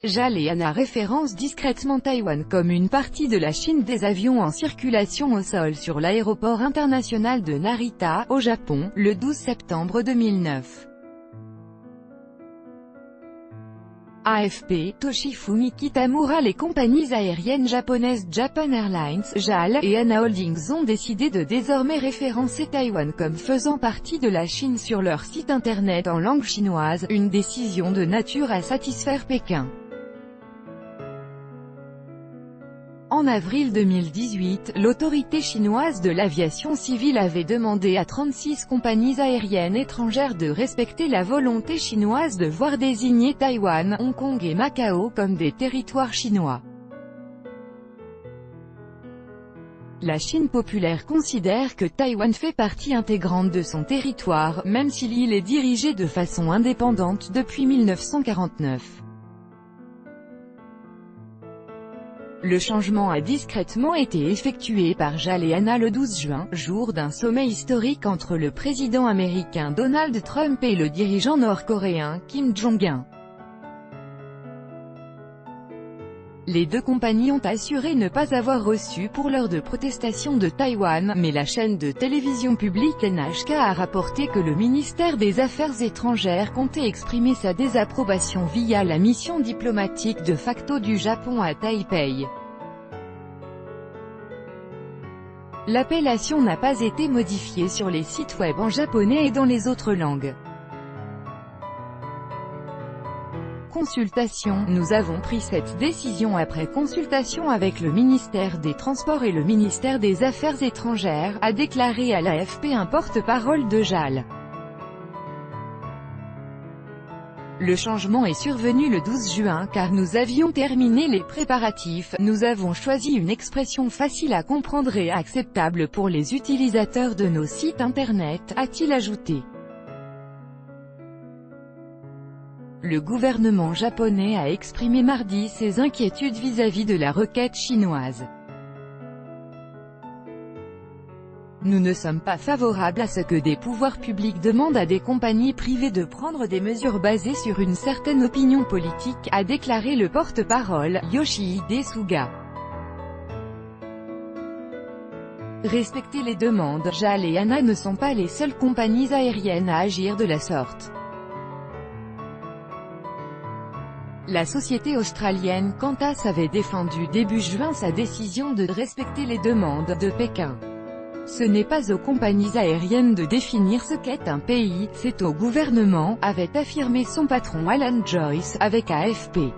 JAL et ANA référencent discrètement Taïwan comme une partie de la Chine. Des avions en circulation au sol sur l'aéroport international de Narita, au Japon, le 12 septembre 2009. AFP, Toshifumi Kitamura. Les compagnies aériennes japonaises Japan Airlines, JAL, et ANA Holdings ont décidé de désormais référencer Taïwan comme faisant partie de la Chine sur leur site internet en langue chinoise, une décision de nature à satisfaire Pékin. En avril 2018, l'autorité chinoise de l'aviation civile avait demandé à 36 compagnies aériennes étrangères de respecter la volonté chinoise de voir désigner Taïwan, Hong Kong et Macao comme des territoires chinois. La Chine populaire considère que Taïwan fait partie intégrante de son territoire, même si l'île est dirigée de façon indépendante depuis 1949. Le changement a discrètement été effectué par JAL et ANA le 12 juin, jour d'un sommet historique entre le président américain Donald Trump et le dirigeant nord-coréen Kim Jong-un. Les deux compagnies ont assuré ne pas avoir reçu pour l'heure de protestation de Taïwan, mais la chaîne de télévision publique NHK a rapporté que le ministère des Affaires étrangères comptait exprimer sa désapprobation via la mission diplomatique de facto du Japon à Taipei. L'appellation n'a pas été modifiée sur les sites web en japonais et dans les autres langues. Consultation. Nous avons pris cette décision après consultation avec le ministère des Transports et le ministère des Affaires étrangères, a déclaré à l'AFP un porte-parole de JAL. Le changement est survenu le 12 juin car nous avions terminé les préparatifs. Nous avons choisi une expression facile à comprendre et acceptable pour les utilisateurs de nos sites internet, a-t-il ajouté. Le gouvernement japonais a exprimé mardi ses inquiétudes vis-à-vis de la requête chinoise. Nous ne sommes pas favorables à ce que des pouvoirs publics demandent à des compagnies privées de prendre des mesures basées sur une certaine opinion politique, a déclaré le porte-parole, Yoshihide Suga. Respecter les demandes. JAL et ANA ne sont pas les seules compagnies aériennes à agir de la sorte. La société australienne Qantas avait défendu début juin sa décision de respecter les demandes de Pékin. Ce n'est pas aux compagnies aériennes de définir ce qu'est un pays, c'est au gouvernement, avait affirmé son patron Alan Joyce, avec AFP.